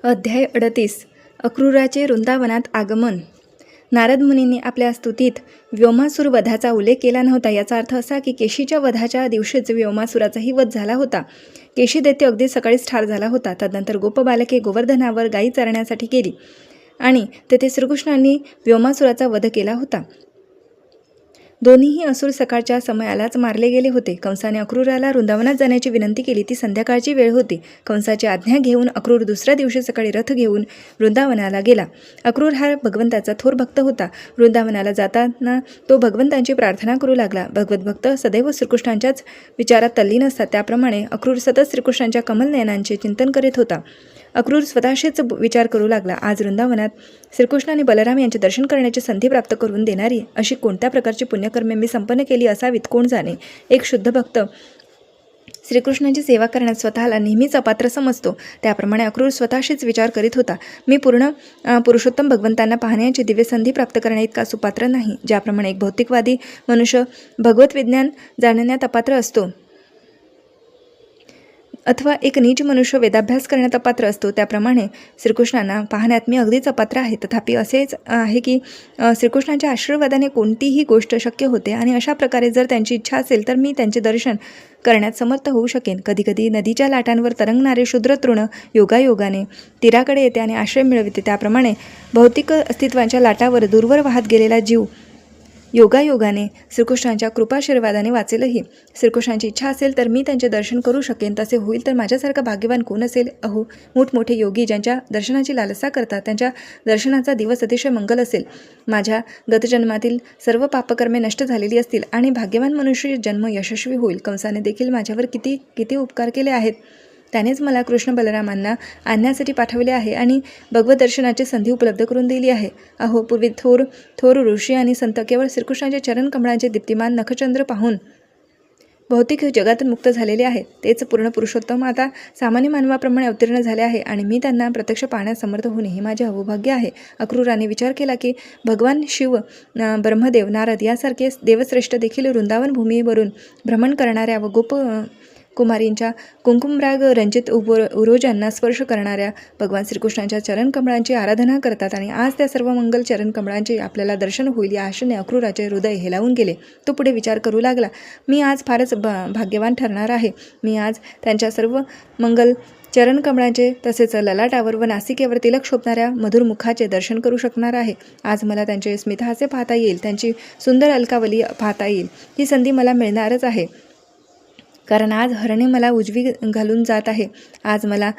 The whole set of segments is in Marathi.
अध्याय 38 अक्रूराचे वृंदावनात आगमन. नारद मुनींनी आपल्या स्तुतीत व्योमासूर वधाचा उल्लेख केला नव्हता. याचा अर्थ असा की केशीच्या वधाच्या दिवशीच व्योमासुराचाही वध झाला होता. केशी दैत्य अगदी सकाळीच ठार झाला होता. तदनंतर गोपबालके गोवर्धनावर गायी चरण्यासाठी गेली आणि तेथे श्रीकृष्णांनी व्योमासुराचा वध केला होता. दोन्हीही असुर सकाळच्या समयालाच मारले गेले होते. कंसाने अक्रूराला वृंदावनात जाण्याची विनंती केली. ती संध्याकाळची वेळ होती. कंसाची आज्ञा घेऊन अक्रूर दुसऱ्या दिवशी सकाळी रथ घेऊन वृंदावनाला गेला. अक्रूर हा भगवंताचा थोर भक्त होता. वृंदावनाला जाताना तो भगवंतांची प्रार्थना करू लागला. भगवत भक्त सदैव श्रीकृष्णांच्याच विचारात तल्लीन असतात. त्याप्रमाणे अक्रूर सतत श्रीकृष्णांच्या कमलनयनांचे चिंतन करीत होता. अक्रूर स्वतःशीच विचार करू लागला, आज वृंदावनात श्रीकृष्ण आणि बलराम यांचे दर्शन करण्याची संधी प्राप्त करून देणारी अशी कोणत्या प्रकारची पुण्यकर्मे मी संपन्न केली असावीत, कोण जाणे. एक शुद्ध भक्त श्रीकृष्णांची सेवा करण्यात स्वतःला नेहमीच अपात्र समजतो. त्याप्रमाणे अक्रूर स्वतःशीच विचार करीत होता, मी पूर्ण पुरुषोत्तम भगवंतांना पाहण्याची दिव्य संधी प्राप्त करण्या इतका सुपात्र नाही. ज्याप्रमाणे एक भौतिकवादी मनुष्य भगवत विज्ञान जाणण्यात अपात्र असतो अथवा एक नीच मनुष्य वेदाभ्यास करण्यात अपात्र असतो, त्याप्रमाणे श्रीकृष्णांना पाहण्यात मी अगदीच अपात्र आहे. तथापि असेच आहे की श्रीकृष्णांच्या आशीर्वादाने कोणतीही गोष्ट शक्य होते आणि अशा प्रकारे जर त्यांची इच्छा असेल तर मी त्यांचे दर्शन करण्यात समर्थ होऊ शकेन. कधीकधी नदीच्या लाटांवर तरंगणारे क्षुद्र तृण योगायोगाने तीराकडे येते आणि आश्रय मिळविते. त्याप्रमाणे भौतिक अस्तित्वाच्या लाटावर दूरवर वाहत गेलेला जीव योगायोगाने श्रीकृष्णांच्या कृपाशीर्वादाने वाचेलही. श्रीकृष्णांची इच्छा असेल तर मी त्यांचे दर्शन करू शकेन. तसे होईल तर माझ्यासारखा भाग्यवान कोण असेल. अहो, मोठमोठे योगी ज्यांच्या दर्शनाची लालसा करतात त्यांच्या दर्शनाचा दिवस अतिशय मंगल असेल. माझ्या गतजन्मातील सर्व पापकर्मे नष्ट झालेली असतील आणि भाग्यवान मनुष्य जन्म यशस्वी होईल. कंसाने देखील माझ्यावर किती किती उपकार केले आहेत. त्यानेच मला कृष्ण बलरामांना आणण्यासाठी पाठवले आहे आणि भगवत दर्शनाची संधी उपलब्ध करून दिली आहे. अहो, पूर्वी थोर थोर ऋषी आणि संत केवळ श्रीकृष्णाच्या चरण कमळांचे दीप्तिमान नखचंद्र पाहून भौतिक जगातून मुक्त झालेले आहेत. तेच पूर्ण पुरुषोत्तम आता सामान्य मानवाप्रमाणे अवतीर्ण झाले आहे आणि मी त्यांना प्रत्यक्ष पाहण्यास समर्थ होणे हे माझे अहोभाग्य आहे. अक्रूराने विचार केला की भगवान शिव, ब्रह्मदेव, नारद यासारखे देवश्रेष्ठ देखील वृंदावन भूमीवरून भ्रमण करणाऱ्या व गोप कुमारींच्या कुंकुमराग रंजित उरोजांना स्पर्श करणाऱ्या भगवान श्रीकृष्णांच्या चरणकमळांची आराधना करतात आणि आज त्या सर्व मंगल चरणकमळांचे आपल्याला दर्शन होईल या आशेने अक्रूराचे हृदय हेलावून गेले. तो पुढे विचार करू लागला, मी आज फारच भाग्यवान ठरणार आहे. मी आज त्यांच्या सर्व मंगल चरणकमळांचे तसेच ललाटावर व नासिकेवर तिलक शोभणाऱ्या मधुर मुखाचे दर्शन करू शकणार आहे. आज मला त्यांचे स्मितहास्य पाहता येईल, त्यांची सुंदर अलकावली पाहता येईल. ही संधी मला मिळणारच आहे, कारण आज हरणे मला उजवी घालून जात आहे. आज मला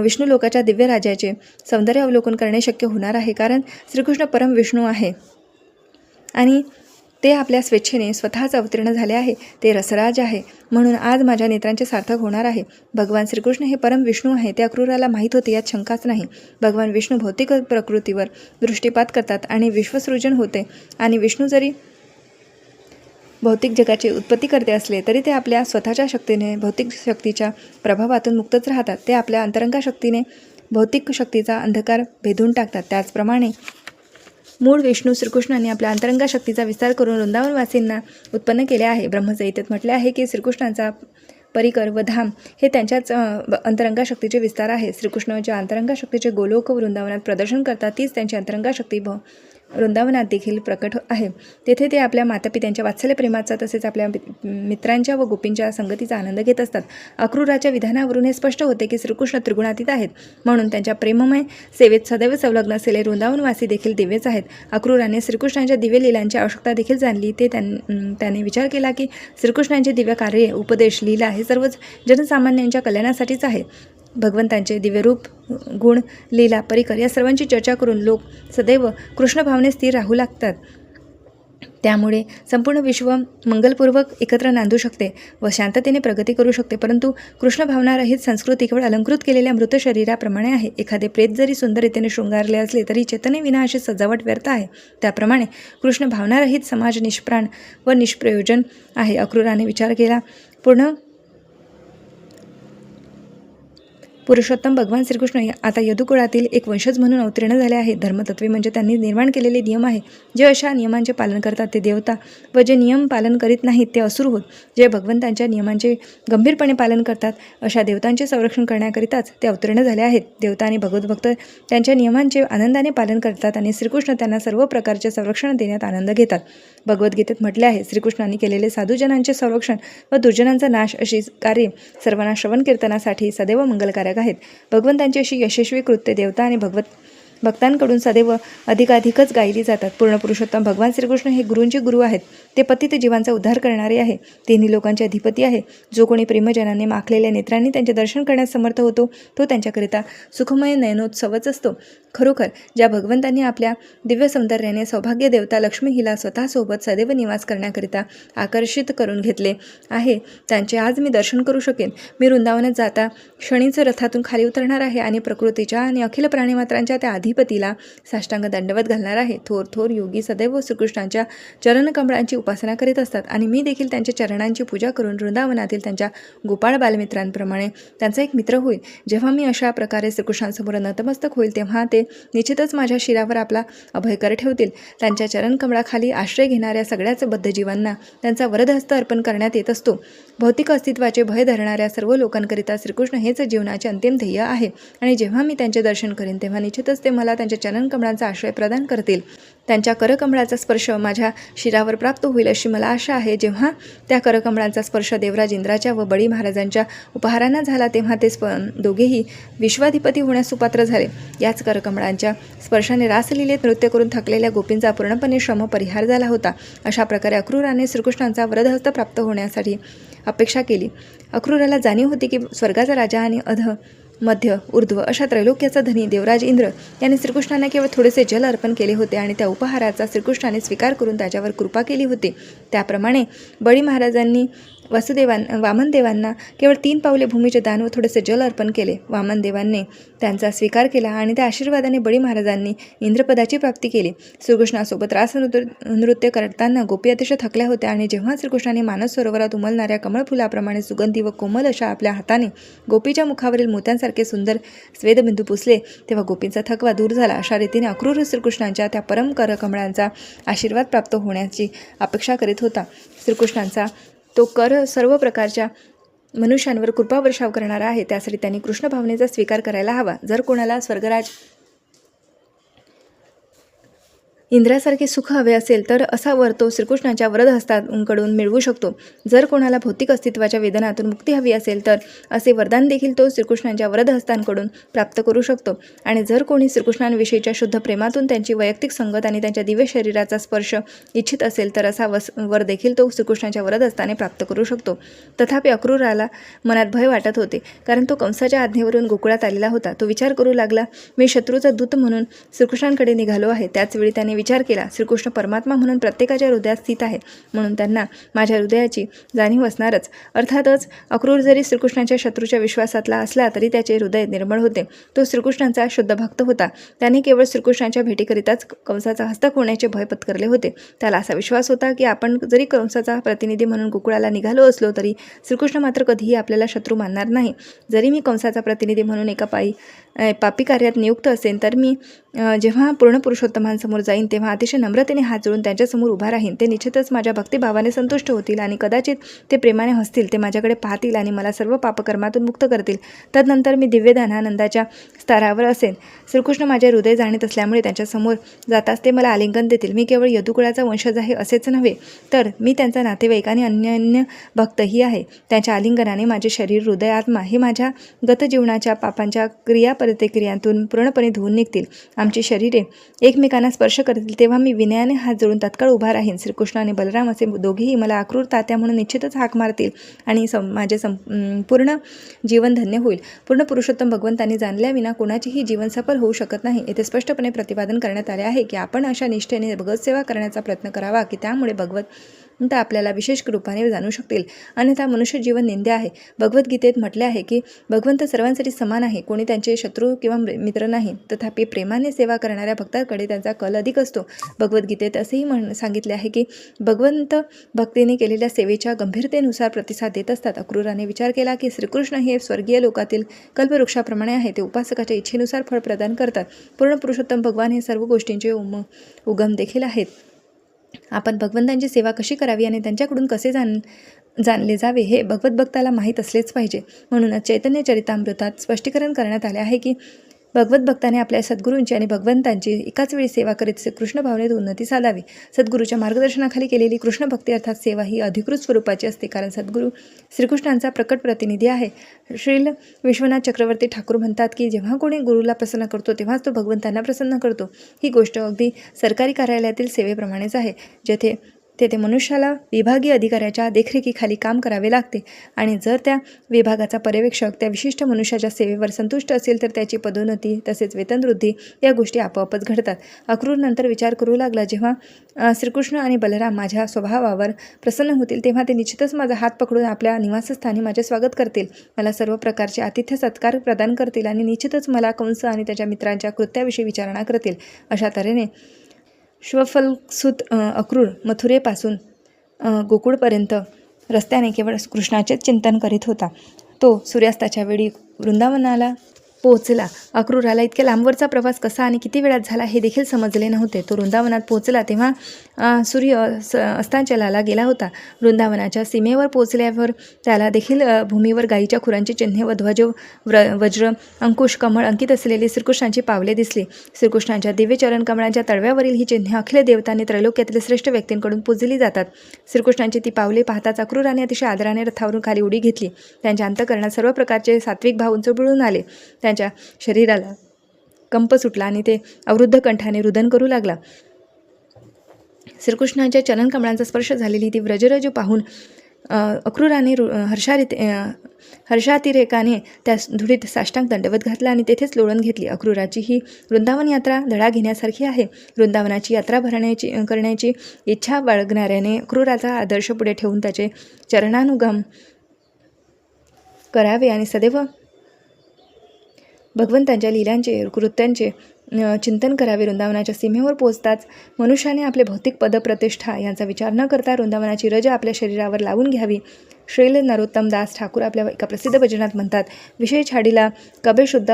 विष्णू लोकाच्या दिव्य राज्याचे सौंदर्य अवलोकन करणे शक्य होणार आहे, कारण श्रीकृष्ण परम विष्णू आहे आणि ते आपल्या स्वेच्छेने स्वतःच अवतीर्ण झाले आहे. ते रसराज आहे, म्हणून आज माझ्या नेत्रांचे सार्थक होणार आहे. भगवान श्रीकृष्ण हे परम विष्णू आहे, ते अक्रूराला माहीत होते, यात शंकाच नाही. भगवान विष्णू भौतिक प्रकृतीवर दृष्टिपात करतात आणि विश्वसृजन होते आणि विष्णू जरी भौतिक जगाची उत्पत्ती करते असले तरी ते आपल्या स्वतःच्या शक्तीने भौतिक शक्तीच्या प्रभावातून मुक्तच राहतात. ते आपल्या अंतरंगा शक्तीने भौतिक शक्तीचा अंधकार भेदून टाकतात. त्याचप्रमाणे मूळ विष्णू श्रीकृष्णांनी आपल्या अंतरंगा शक्तीचा विस्तार करून वृंदावनवासींना उत्पन्न केले आहे. ब्रह्मसंहितेत म्हटले आहे की श्रीकृष्णांचा परिकर व धाम हे त्यांच्याच अंतरंगा शक्तीचे विस्तार आहे. श्रीकृष्ण ज्या अंतरंगा शक्तीचे गोलोक वृंदावनात प्रदर्शन करतात तीच त्यांची अंतरंगा शक्ती वृंदावनात देखील प्रकट आहे. तेथे ते आपल्या मातापित्यांच्या वात्सल्य प्रेमाचा तसेच आपल्या मित्रांच्या व गोपींच्या संगतीचा आनंद घेत असतात. अक्रूराच्या विधानावरून हे स्पष्ट होते की श्रीकृष्ण त्रिगुणातीत आहेत, म्हणून त्यांच्या प्रेममय सेवेत सदैव संलग्न असलेले वृंदावनवासी देखील दिव्यच आहेत. अक्रूराने श्रीकृष्णांच्या दिव्य लीलांची आवश्यकता देखील जाणली. त्याने विचार केला की श्रीकृष्णांचे दिव्य कार्य, उपदेश, लीला हे सर्वच जनसामान्यांच्या कल्याणासाठीच आहे. भगवंतांचे दिव्यरूप, गुण, लीला, परिकर या सर्वांची चर्चा करून लोक सदैव कृष्ण भावने स्थिर राहू लागतात. त्यामुळे संपूर्ण विश्व मंगलपूर्वक एकत्र नांदू शकते व शांततेने प्रगती करू शकते. परंतु कृष्ण भावनारहित संस्कृती केवळ अलंकृत केलेल्या मृत शरीराप्रमाणे आहे. एखादे प्रेत जरी सुंदर रीतीने शृंगारले असले तरी चेतनेविना अशी सजावट व्यर्थ आहे. त्याप्रमाणे कृष्ण भावनारहित समाज निष्प्राण व निष्प्रयोजन आहे. अक्रूराने विचार केला, पूर्ण पुरुषोत्तम भगवान श्रीकृष्ण आता यदुकुळातील एक वंशज म्हणून अवतीर्ण झाले आहेत. धर्मतत्वे म्हणजे त्यांनी निर्माण केलेले नियम आहे. जे अशा नियमांचे पालन करतात ते देवता व जे नियम पालन करीत नाहीत ते असुर होत. जे भगवंतांच्या नियमांचे गंभीरपणे पालन करतात अशा देवतांचे संरक्षण करण्याकरिताच ते अवतीर्ण झाले आहेत. देवता आणि भगवत त्यांच्या नियमांचे आनंदाने पालन करतात आणि श्रीकृष्ण त्यांना सर्व प्रकारचे संरक्षण देण्यात आनंद घेतात. भगवद्गीतेत म्हटले आहे, श्रीकृष्णांनी केलेले साधुजनांचे संरक्षण व दुर्जनांचा नाश अशी कार्ये सर्वांना श्रवण कीर्तनासाठी सदैव मंगलकारक आहेत. भगवंतांची अशी यशस्वी कृत्ये देवता आणि भक्तांकडून सदैव अधिकाधिकच गायली जातात. पूर्ण पुरुषोत्तम भगवान श्रीकृष्ण हे गुरूंचे गुरु आहेत. ते पतित जीवांचा उद्धार करणारे आहे. तिन्ही लोकांचे अधिपती आहे. जो कोणी प्रेमजनांनी माखलेल्या नेत्रांनी त्यांचे दर्शन करण्यास समर्थ होतो तो त्यांच्याकरिता सुखमय नयनोत्सवच असतो. खरोखर ज्या भगवंतांनी आपल्या दिव्य सौंदर्याने सौभाग्य देवता लक्ष्मी हिला स्वतःसोबत सदैव निवास करण्याकरिता आकर्षित करून घेतले आहे त्यांचे आज मी दर्शन करू शकेन. मी वृंदावनात जाता क्षणीच रथातून खाली उतरणार आहे आणि प्रकृतीच्या आणि अखिल प्राणीमात्रांच्या त्या अधिपतीला साष्टांग दंडवत घालणार आहे. थोर थोर योगी सदैव श्रीकृष्णांच्या चरणकमळांची उपासना करीत असतात आणि मी देखील त्यांच्या चरणांची पूजा करून वृंदावनातील त्यांच्या गोपाळ बालमित्रांप्रमाणे त्यांचा एक मित्र होईल. जेव्हा मी अशा प्रकारे श्रीकृष्णांसमोर नतमस्तक होईल तेव्हा ते निश्चितच माझ्या शिरावर आपला अभयकर ठेवतील. त्यांच्या चरणकमळाखाली आश्रय घेणाऱ्या सगळ्याच बद्धजीवांना त्यांचा वरदहस्त अर्पण करण्यात येत असतो. भौतिक अस्तित्वाचे भय धरणाऱ्या सर्व लोकांकरिता श्रीकृष्ण हेच जीवनाचे अंतिम ध्येय आहे आणि जेव्हा मी त्यांचे दर्शन करेन तेव्हा निश्चितच ते मला त्यांच्या चरणकमळांचा आश्रय प्रदान करतील. त्यांच्या करकमळाचा स्पर्श माझ्या शिरावर प्राप्त होईल अशी मला आशा आहे. जेव्हा त्या करकमळांचा स्पर्श देवराज इंद्राच्या व बळी महाराजांच्या उपहारांना झाला तेव्हा ते दोघेही विश्वाधिपती होण्यास सुपात्र झाले. याच करकमळांच्या स्पर्शाने रासलीलेत नृत्य करून थकलेल्या गोपींचा पूर्णपणे श्रम परिहार झाला होता. अशा प्रकारे अक्रूराने श्रीकृष्णांचा वरदहस्त प्राप्त होण्यासाठी अपेक्षा केली. अक्रूराला जाणीव होती की स्वर्गाचा राजा आणि मध्य ऊर्ध्व अशा त्रैलोक्याचा धनी देवराज इंद्र यांनी श्रीकृष्णांना केवळ थोडेसे जल अर्पण केले होते आणि त्या उपहाराचा श्रीकृष्णाने स्वीकार करून त्याच्यावर कृपा केली होती. त्याप्रमाणे बळी महाराजांनी वामनदेवांना केवळ 3 पावले भूमीचे दान व थोडेसे जल अर्पण केले. वामनदेवांनी त्यांचा स्वीकार केला आणि त्या आशीर्वादाने बळी महाराजांनी इंद्रपदाची प्राप्ती केली. श्रीकृष्णासोबत रास नृत्य करताना गोपी अतिशय थकल्या होत्या आणि जेव्हा श्रीकृष्णाने मानस सरोवरात उमलणाऱ्या कमळफुलाप्रमाणे सुगंधी व कोमल अशा आपल्या हाताने गोपीच्या मुखावरील मोत्यांसारखे सुंदर स्वेदबिंदू पुसले तेव्हा गोपींचा थकवा दूर झाला. अशा रीतीने अक्रूर श्रीकृष्णांच्या त्या परम करकमळांचा आशीर्वाद प्राप्त होण्याची अपेक्षा करीत होता. श्रीकृष्णांचा तो कर सर्व प्रकारच्या मनुष्यांवर कृपावर्षाव करणारा आहे. त्यासाठी त्यांनी कृष्ण भावनेचा स्वीकार करायला हवा. जर कोणाला स्वर्गराज इंद्रासारखे सुख हवे असेल तर असा वर तो श्रीकृष्णाच्या वरदहस्तांकडून मिळवू शकतो. जर कोणाला भौतिक अस्तित्वाच्या वेदनातून मुक्ती हवी असेल तर असे वरदान देखील तो श्रीकृष्णांच्या वरदहस्तांकडून प्राप्त करू शकतो. आणि जर कोणी श्रीकृष्णांविषयीच्या शुद्ध प्रेमातून त्यांची वैयक्तिक संगत आणि त्यांच्या दिव्य शरीराचा स्पर्श इच्छित असेल तर असा वर देखील तो श्रीकृष्णाच्या वरदहस्ताने प्राप्त करू शकतो. तथापि अक्रूराला मनात भय वाटत होते, कारण तो कंसाच्या आज्ञेवरून गोकुळात आलेला होता. तो विचार करू लागला, मी शत्रूचा दूत म्हणून श्रीकृष्णांकडे निघालो आहे. त्याचवेळी त्याने विचार केला, श्रीकृष्ण परमात्मा म्हणून प्रत्येकाच्या हृदयात स्थित आहेत, म्हणून त्यांना माझ्या हृदयाची जाणीव असणारच. अर्थातच अक्रूर जरी श्रीकृष्णाच्या शत्रूच्या विश्वासातला असला तरी त्याचे हृदय निर्मळ होते. तो श्रीकृष्णांचा शुद्ध भक्त होता. त्याने केवळ श्रीकृष्णांच्या भेटीकरिताच कंसाचा हस्तक होण्याचे भय पत्करले होते. त्याला असा विश्वास होता की आपण जरी कंसाचा प्रतिनिधी म्हणून गोकुळाला निघालो असलो तरी श्रीकृष्ण मात्र कधीही आपल्याला शत्रू मानणार नाही. जरी मी कंसाचा प्रतिनिधी म्हणून एका पापी कार्यात नियुक्त असेन तर मी जेव्हा पूर्ण पुरुषोत्तमांसमोर जाईन तेव्हा अतिशय नम्रतेने हात जोडून त्यांच्यासमोर उभा राहीन. ते निश्चितच माझ्या भक्तिभावाने संतुष्ट होतील आणि कदाचित ते प्रेमाने हसतील. ते माझ्याकडे पाहतील आणि मला सर्व पापकर्मातून मुक्त करतील. तदनंतर मी दिव्यदानानंदाच्या स्तरावर असेन. श्रीकृष्ण माझे हृदय जाणीत असल्यामुळे त्यांच्यासमोर जाताच ते मला आलिंगन देतील. मी केवळ यदुकुळाचा वंशज आहे असेच नव्हे तर मी त्यांचा नातेवाईक आणि अन्य भक्तही आहे. त्यांच्या आलिंगनाने माझे शरीर, हृदय, आत्मा हे माझ्या गतजीवनाच्या पापांच्या क्रियाप्रतिक्रियांतून पूर्णपणे धुवून निघतील. आमची शरीरे एकमेकांना स्पर्श करतील तेव्हा मी विनयाने हात जोडून तत्काळ उभा राहीन. श्रीकृष्ण आणि बलराम असे दोघेही मला अक्रूर तात्या म्हणून निश्चितच हाक मारतील आणि माझे पूर्ण जीवन धन्य होईल. पूर्ण पुरुषोत्तम भगवंतांनी जाणल्याविना कोणाचेही जीवन सफल होऊ शकत नाही. येथे स्पष्टपणे प्रतिपादन करण्यात आले आहे की आपण अशा निष्ठेने भगवत सेवा करण्याचा प्रयत्न करावा की त्यामुळे तर आपल्याला विशेष रूपाने जाणू शकतील, अन्यथा मनुष्य जीवन निंद्य आहे. भगवद्गीतेत म्हटले आहे की भगवंत सर्वांसाठी समान आहे, कोणी त्यांचे शत्रू किंवा मित्र नाही. तथापि प्रेमाने सेवा करणाऱ्या भक्तांकडे त्यांचा कल अधिक असतो. भगवद्गीतेत असेही सांगितले आहे की भगवंत भक्तीने केलेल्या सेवेच्या गंभीरतेनुसार प्रतिसाद देत असतात. अक्रूराने विचार केला की श्रीकृष्ण हे स्वर्गीय लोकातील कल्पवृक्षाप्रमाणे आहे. ते उपासकाच्या इच्छेनुसार फळ प्रदान करतात. पूर्ण पुरुषोत्तम भगवान हे सर्व गोष्टींचे उगम देखील आहेत. आपण भगवंतांची सेवा कशी करावी आणि त्यांच्याकडून कसे जाणले जावे हे भगवद्भक्ताला माहीत असलेच पाहिजे. म्हणूनच चैतन्य चरितामृतात स्पष्टीकरण करण्यात आले आहे की भगवद्भक्ताने आपल्या सद्गुरूंची आणि भगवंतांची एकाच वेळी सेवा करीत कृष्ण भावनेत उन्नती साधावी. सद्गुरूच्या मार्गदर्शनाखाली केलेली कृष्ण भक्ती अर्थात सेवा ही अधिकृत स्वरूपाची असते, कारण सद्गुरू श्रीकृष्णांचा प्रकट प्रतिनिधी आहे. श्रील विश्वनाथ चक्रवर्ती ठाकूर म्हणतात की जेव्हा कोणी गुरुला प्रसन्न करतो तेव्हाच तो भगवंतांना प्रसन्न करतो. ही गोष्ट अगदी सरकारी कार्यालयातील सेवेप्रमाणेच आहे, तेथे मनुष्याला विभागीय अधिकाऱ्याच्या देखरेखीखाली काम करावे लागते आणि जर त्या विभागाचा पर्यवेक्षक त्या विशिष्ट मनुष्याच्या सेवेवर संतुष्ट असेल तर त्याची पदोन्नती तसेच वेतनवृद्धी या गोष्टी आपोआपच घडतात. अक्रूर नंतर विचार करू लागला, जेव्हा श्रीकृष्ण आणि बलराम माझ्या स्वभावावर प्रसन्न होतील तेव्हा ते निश्चितच माझा हात पकडून आपल्या निवासस्थानी माझे स्वागत करतील, मला सर्व प्रकारचे आतिथ्य सत्कार प्रदान करतील आणि निश्चितच मला कंस आणि त्याच्या मित्रांच्या कृत्याविषयी विचारणा करतील. अशा तऱ्हेने श्वफलसूत अक्रूर मथुरेपासून गोकुळपर्यंत रस्त्याने केवळ कृष्णाचेच चिंतन करीत होता. तो सूर्यास्ताच्या वेळी वृंदावनाला पोहोचला. अक्रूराला इतक्या लांबवरचा प्रवास कसा आणि किती वेळात झाला हे देखील समजले नव्हते. तो वृंदावनात पोहोचला तेव्हा सूर्य अस्तांचलाला गेला होता. वृंदावनाच्या सीमेवर पोहोचल्यावर त्याला देखील भूमीवर गायीच्या खुरांची चिन्हे व ध्वज वज्र अंकुश कमळ अंकित असलेली श्रीकृष्णांची पावले दिसली. श्रीकृष्णांच्या दिव्य चरण कमळांच्या तळव्यावरील ही चिन्हे अखिल देवतांनी त्रैलोक्यातील श्रेष्ठ व्यक्तींकडून पूजली जातात. श्रीकृष्णांची ती पावले पाहताच अक्रूराने अतिशय आदराने रथावरून खाली उडी घेतली. त्यांच्या अंतःकरणात सर्व प्रकारचे सात्विक भाव उंचबिळून आले. त्यांच्या शरीराला कंप सुटला आणि ते अवरुद्ध कंठाने रुदन करू लागला. श्रीकृष्णाच्या चरणकमळांचा स्पर्श झालेली ती व्रजरज पाहून अक्रूराने हर्षातिरेकाने त्या धुळीत साष्टांग दंडवत घातला आणि तेथेच लोळण घेतली. अक्रूराची ही वृंदावन यात्रा धडा घेण्यासारखी आहे. वृंदावनाची यात्रा करण्याची इच्छा बाळगणाऱ्याने अक्रूराचा आदर्श पुढे ठेवून त्याचे चरणानुगम करावे आणि सदैव भगवंतांच्या लीलांचे कृत्यांचे चिंतन करावे. वृंदावनाच्या सीमेवर पोहोचताच मनुष्याने आपले भौतिक पदप्रतिष्ठा यांचा विचार न करता वृंदावनाची रज आपल्या शरीरावर लावून घ्यावी. श्रील नरोत्तम दास ठाकूर आपल्या एका प्रसिद्ध भजनात म्हणतात, विषय छाडीला कबे शुद्ध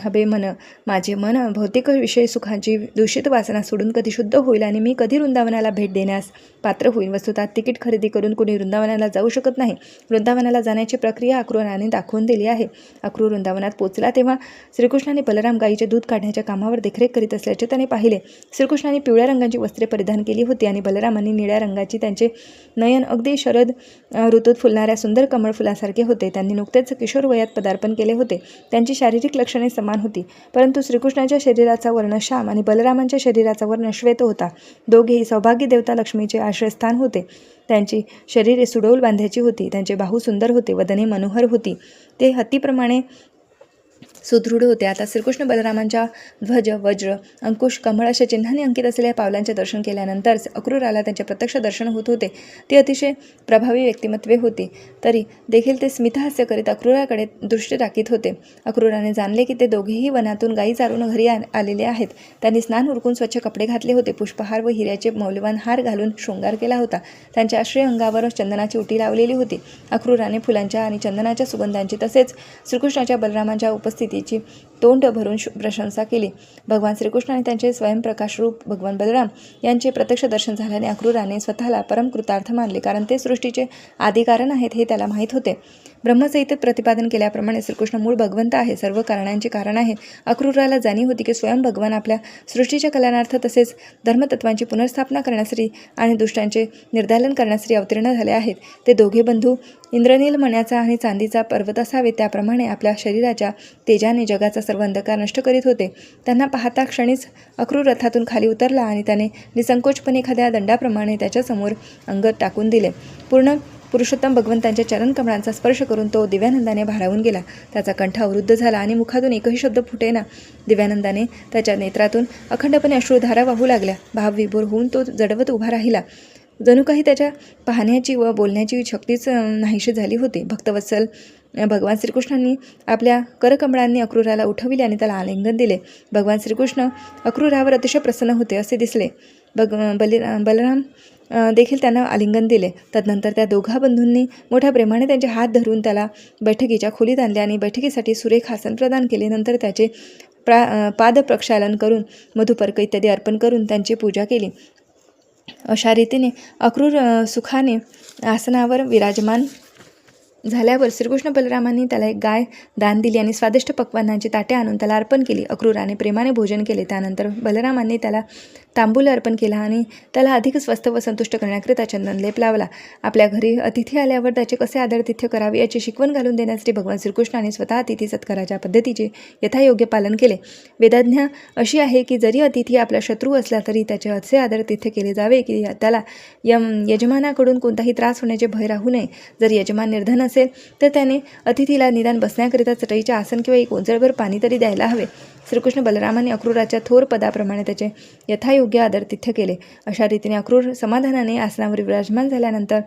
हबे मन, माझे मन भौतिक विषय सुखांची दूषित वासना सोडून कधी शुद्ध होईल आणि मी कधी वृंदावनाला भेट देण्यास पात्र होईल. वस्तुतात तिकीट खरेदी करून कोणी वृंदावनाला जाऊ शकत नाही. वृंदावनाला जाण्याची प्रक्रिया अक्रूराने दाखवून दिली आहे. अक्रूर वृंदावनात पोचला तेव्हा श्रीकृष्णाने बलराम गायीचे दूध काढण्याच्या कामावर देखरेख करीत असल्याचे त्याने पाहिले. श्रीकृष्णाने पिवळ्या रंगाची वस्त्रे परिधान केली होती आणि बलरामांनी निळ्या रंगाची. त्यांचे नयन अगदी शरद ऋतूत फुलणाऱ्या सुंदर कमळ फुलासारखे होते. त्यांनी नुकतेच किशोर वयात पदार्पण केले होते. त्यांची शारीरिक लक्षणे समान होती, परंतु श्रीकृष्णाच्या शरीराचा वर्ण श्याम आणि बलरामांच्या शरीराचा वर्ण श्वेत होता. दोघेही सौभाग्य देवता लक्ष्मीचे आश्रयस्थान होते. त्यांची शरीरे सुडौल बांध्याची होती. त्यांचे बाहू सुंदर होते, वदने मनोहर होती. ते हत्तीप्रमाणे सुदृढ होते. आता श्रीकृष्ण बलरामांच्या ध्वज वज्र अंकुश कमळ अशा चिन्हांनी अंकित असलेल्या पावलांचे दर्शन केल्यानंतर अक्रूराला त्यांचे प्रत्यक्ष दर्शन होत होते. ते अतिशय प्रभावी व्यक्तिमत्वे होती, तरी देखील ते स्मितहास्य करीत अक्रूराकडे दृष्टी टाकीत होते. अक्रूराने जाणले की ते दोघेही वनातून गायी चारून घरी आलेले आहेत. त्यांनी स्नान उरकून स्वच्छ कपडे घातले होते. पुष्पहार व हिऱ्याचे मौल्यवान हार घालून शृंगार केला होता. त्यांच्या आश्रय अंगावर चंदनाची उटी लावलेली होती. अक्रूराने फुलांच्या आणि चंदनाच्या सुगंधांची तसेच श्रीकृष्णाच्या बलरामांच्या उपस्थितीची तोंड भरून प्रशंसा केली. भगवान श्रीकृष्ण आणि त्यांचे स्वयंप्रकाश रूप भगवान बलराम यांचे प्रत्यक्ष दर्शन झाल्याने अक्रूराने स्वतःला परमकृतार्थ मानले, कारण ते सृष्टीचे आदिकारण आहेत हे त्याला माहीत होते. ब्रह्मसंहितेत प्रतिपादन केल्याप्रमाणे श्रीकृष्ण मूळ भगवंत आहे, सर्व कारणांचे कारण आहे. अक्रूराला जाणीव होती की स्वयं भगवान आपल्या सृष्टीच्या कल्याणार्थ तसेच धर्मतत्वांची पुनर्स्थापना करण्यासाठी आणि दुष्टांचे निर्दालन करण्यासाठी अवतीर्ण झाले आहेत. ते दोघे बंधू इंद्रनील मण्याचा आणि चांदीचा पर्वत असावे त्याप्रमाणे आपल्या शरीराच्या तेजाने जगाचा सर्व अंधकार नष्ट करीत होते. त्यांना पाहता क्षणीच अक्रूर रथातून खाली उतरला आणि त्याने निसंकोचपणे एखाद्या दंडाप्रमाणे त्याच्यासमोर अंग टाकून दिले. पूर्ण पुरुषोत्तम भगवंतांच्या चरणकमळांचा स्पर्श करून तो दिव्यानंदाने भारावून गेला. त्याचा कंठ अवरुद्ध झाला आणि मुखातून एकही शब्द फुटेना. दिव्यानंदाने त्याच्या नेत्रातून अखंडपणे अश्रुधारा वाहू लागल्या. भावविभोर होऊन तो जडवत उभा राहिला. जणू काही त्याच्या पाहण्याची व बोलण्याची शक्तीच नाहीशी झाली होती. भक्तवत्सल भगवान श्रीकृष्णांनी आपल्या करकमळांनी अक्रूराला उठविले आणि त्याला आलिंगन दिले. भगवान श्रीकृष्ण अक्रूरावर अतिशय प्रसन्न होते असे दिसले. बलराम देखील त्यांना आलिंगन दिले. तदनंतर त्या दोघा बंधूंनी मोठ्या प्रेमाने त्यांचे हात धरून त्याला बैठकीच्या खोलीत आणले आणि बैठकीसाठी सुरेख आसन प्रदान केले. नंतर त्याचे पादप्रक्षालन करून मधुपर्क इत्यादी अर्पण करून त्यांची पूजा केली. अशा रीतीने अक्रूर सुखाने आसनावर विराजमान झाल्यावर श्रीकृष्ण बलरामांनी त्याला एक गाय दान दिली आणि स्वादिष्ट पक्वान्नांची ताटे आणून त्याला अर्पण केली. अक्रूराने प्रेमाने भोजन केले. त्यानंतर बलरामांनी त्याला तांबूल अर्पण केला आणि त्याला अधिक स्वस्थ व संतुष्ट करण्याकरिता चंदनलेप लावला. आपल्या घरी अतिथी आल्यावर त्याचे कसे आदरातिथ्य करावे याची शिकवण घालून देण्यासाठी भगवान श्रीकृष्णाने स्वतः अतिथी सत्काराच्या पद्धतीचे यथायोग्य पालन केले. वेदाज्ञा अशी आहे की जरी अतिथी आपला शत्रू असला तरी त्याचे असे आदरातिथ्य केले जावे की त्याला यजमानाकडून कोणताही त्रास होण्याचे भय राहू नये. जर यजमान निर्धन असेल तर त्याने अतिथीला निदान बसण्याकरिता चटईचे आसन किंवा एक ओंजळभर पाणी तरी द्यायला हवे. श्रीकृष्ण बलरामांनी अक्रूराच्या थोर पदाप्रमाणे त्याचे यथायोग्य आदरातिथ्य केले. अशा रीतीने अक्रूर समाधानाने आसनावर विराजमान झाल्यानंतर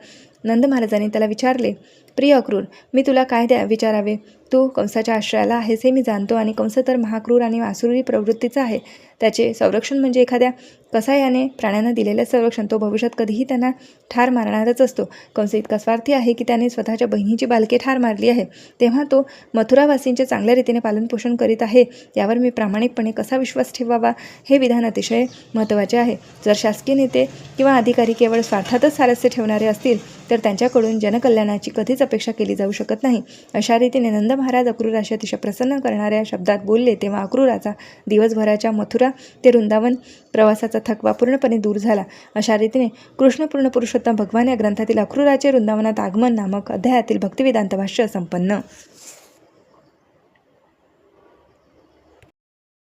नंद महाराजांनी त्याला विचारले, प्रिय अक्रूर, मी तुला काय विचारावे? तू कंसाच्या आश्रयाला आहेस हे मी जाणतो आणि कंस तर महाक्रूर आणि आसुरी प्रवृत्तीचा आहे. त्याचे संरक्षण म्हणजे एखाद्या कसायाने प्राण्यांना दिलेले संरक्षण. तो भविष्यात कधीही त्यांना ठार मारणारच असतो. कंस इतका स्वार्थी आहे की त्याने स्वतःच्या बहिणीची बालके ठार मारली आहे. तेव्हा तो मथुरावासींचे चांगल्या रीतीने पालनपोषण करीत आहे यावर मी प्रामाणिकपणे कसा विश्वास ठेवावा हे विधान अतिशय महत्त्वाचे आहे. जर शासकीय नेते किंवा अधिकारी केवळ स्वार्थातच स्वारस्य ठेवणारे असतील तर त्यांच्याकडून जनकल्याणाची कधीच अपेक्षा केली जाऊ शकत नाही. अशा रीतीने नंद महाराज अक्रूराशी अतिशय प्रसन्न करणाऱ्या शब्दात बोलले तेव्हा अक्रूराचा दिवसभराच्या मथुरा ते वृंदावन प्रवासाचा थकवा पूर्णपणे दूर झाला. अशा रीतीने कृष्णपूर्ण पुरुषोत्तम भगवान या ग्रंथातील अक्रूराचे वृंदावनात आगमन नामक अध्यायातील भक्तिवेदांत भाष्य संपन्न.